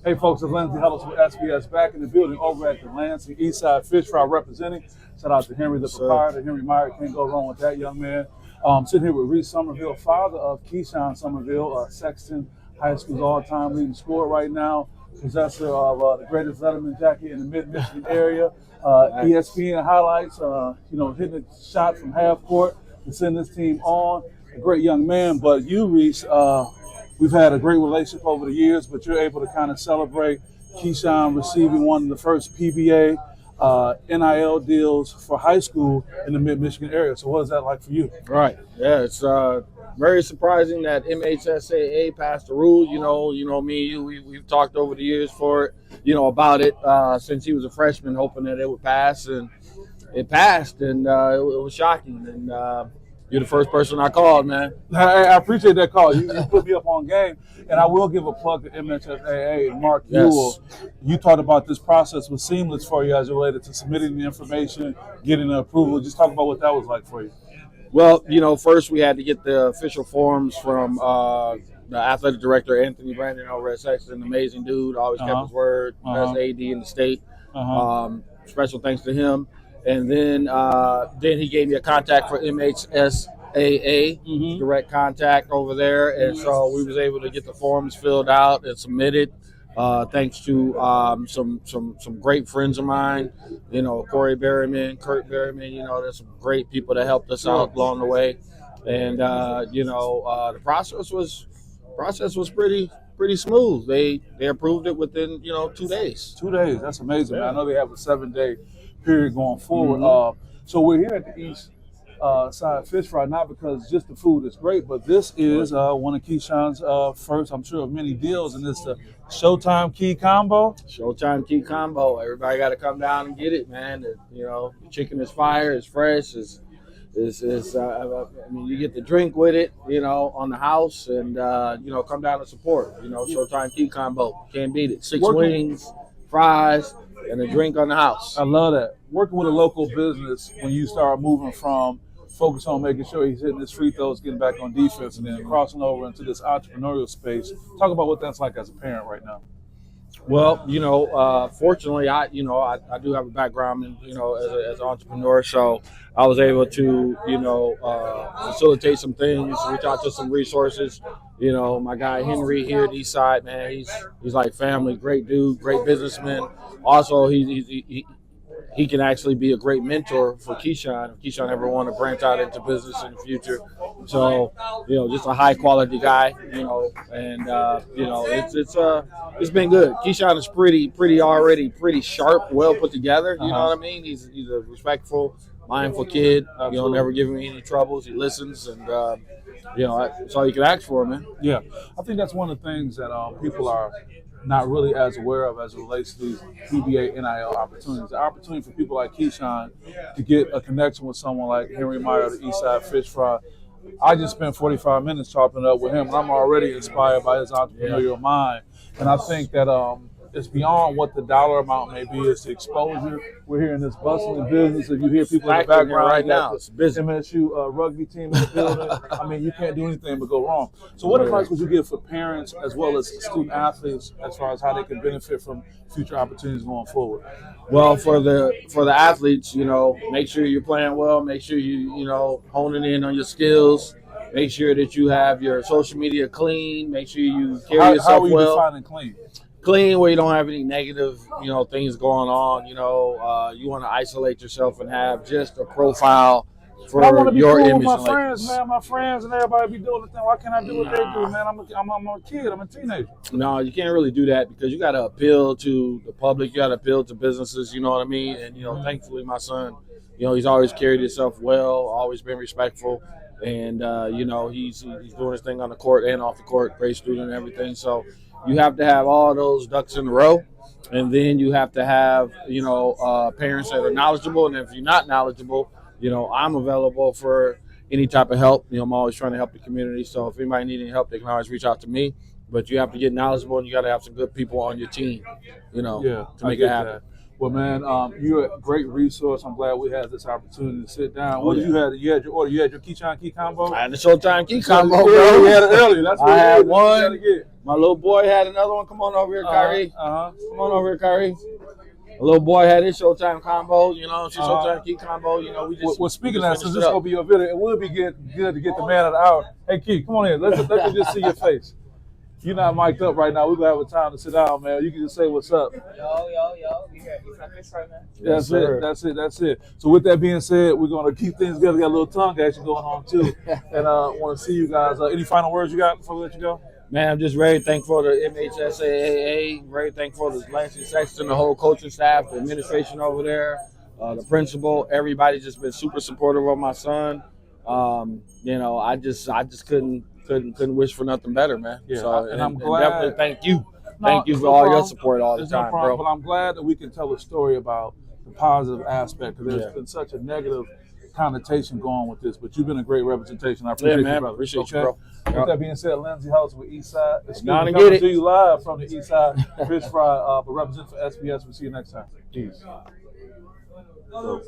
Hey folks, it's Lindsay Hellis with SPS back in the building over at the Lansing Eastside Fish Fry representing. Shout out to Henry, the proprietor. Henry Meyer, can't go wrong with that young man. Sitting here with Reese Summerville, father of Keyshawn Summerville, Sexton High School's all-time leading scorer right now, possessor of the greatest Letterman jacket in the mid-Michigan area. ESPN highlights, hitting a shot from half court to send this team on. A great young man, but you, Reese, we've had a great relationship over the years, but you're able to kind of celebrate Keyshawn receiving one of the first PBA.NIL deals for high school in the mid-Michigan area. So what is that like for you? Right. Yeah, it's very surprising that MHSAA passed the rule. You know me, we've talked over the years about it since he was a freshman, hoping that it would pass, and it passed, and it was shocking. And you're the first person I called, man. I appreciate that call. You put me up on game. And I will give a plug to MHSAA and Mark Ewell. You talked about this process was seamless for you as related to submitting the information, getting the approval. Just talk about what that was like for you. Well, first we had to get the official forms from the athletic director, Anthony Brandon over at Sexton. Amazing dude, always kept his word, best AD in the state. Special thanks to him. And then he gave me a contact for MHSAA, direct contact over there. And so we was able to get the forms filled out and submitted, thanks to some great friends of mine, Corey Berryman, Kurt Berryman, there's some great people that helped us out along the way. And, the process was pretty smooth. They approved it within, 2 days. 2 days. That's amazing. Yeah. I know they have a 7-day period going forward. So we're here at the East Side Fish Fry, not because just the food is great, but this is one of Keyshawn's first, I'm sure, of many deals, and it's the Showtime Key Combo. Showtime Key Combo. Everybody got to come down and get it, man. The chicken is fire, it's fresh, you get the drink with it, on the house, and come down and support. Showtime Key Combo, can't beat it. 6 wings, fries, and a drink on the house. I love that. Working with a local business, when you start moving from focus on making sure he's hitting his free throws, getting back on defense, and then crossing over into this entrepreneurial space. Talk about what that's like as a parent right now. Well, fortunately, I do have a background in, as an entrepreneur, so I was able to, facilitate some things, reach out to some resources. My guy Henry here at Eastside, man, he's like family, great dude, great businessman. Also, he can actually be a great mentor for Keyshawn if Keyshawn ever want to branch out into business in the future. So, just a high quality guy, and it's been good. Keyshawn is pretty sharp, well put together. You know what I mean? He's a respectful, mindful kid. Never giving me any troubles. He listens, and that's all you can ask for, man. Yeah, I think that's one of the things that people are not really as aware of as it relates to these PBA.NIL opportunities. The opportunity for people like Keyshawn to get a connection with someone like Henry Meyer, the Eastside Fish Fry. I just spent 45 minutes chopping it up with him, and I'm already inspired by his entrepreneurial mind. And I think that it's beyond what the dollar amount may be. It's the exposure. We're here in this bustling business. If you hear people in the background right now, it's busy. MSU rugby team in the building. I mean, you can't do anything but go wrong. So what advice would you give for parents as well as student athletes as far as how they can benefit from future opportunities going forward? Well, for the athletes, make sure you're playing well. Make sure you honing in on your skills. Make sure that you have your social media clean. Make sure you carry yourself well. How are you defining clean? Clean, where you don't have any negative, things going on. You want to isolate yourself and have just a profile for I want to be your cool image. With my friends, man. My friends and everybody be doing the thing. Why can't I do what they do, man? I'm a kid. I'm a teenager. No, you can't really do that because you got to appeal to the public. You got to appeal to businesses. You know what I mean? And thankfully, my son, he's always carried himself well, always been respectful, and he's doing his thing on the court and off the court. Great student and everything. So you have to have all those ducks in a row, and then you have to have parents that are knowledgeable. And if you're not knowledgeable, I'm available for any type of help. I'm always trying to help the community. So if anybody needs any help, they can always reach out to me. But you have to get knowledgeable, and you got to have some good people on your team, to make it happen. Well, man, you're a great resource. I'm glad we had this opportunity to sit down. Oh, What did yeah. you have? You had your order. You had your Keyshawn key combo. I had the Showtime key combo, Yeah, bro. we had it earlier. That's what I had you one. gotta get. My little boy had another one. Come on over here, Kyrie. Uh-huh. Come on over here, Kyrie. A little boy had his Showtime combo, you know, Showtime key combo, you know. We just well, speaking of that, since this is gonna be your video, it would be good to get the man of the hour. Hey, Key, come on in. Let me just see your face. You're not mic'd up right now. We're gonna have a time to sit down, man. You can just say what's up. Yo. You got this right now? That's it. So with that being said, we're gonna keep things together. Got a little tongue action going on too, and want to see you guys. Any final words you got before we let you go? Man, I'm just very thankful to MHSAA, very thankful to Lansing Sexton, the whole coaching staff, the administration over there, the principal. Everybody's just been super supportive of my son. You know, I just couldn't wish for nothing better, man. Yeah, so, and I'm glad. Definitely thank you. Thank you for all your support all the time, bro. But I'm glad that we can tell a story about the positive aspect, because there's been such a negative connotation going with this. But you've been a great representation. I appreciate you, brother. Appreciate you, bro. With that being said, Lindsay House with Eastside. Gonna Coming get it. to you live from the Eastside Fish Fry, but represent for SPS. We'll see you next time. Peace.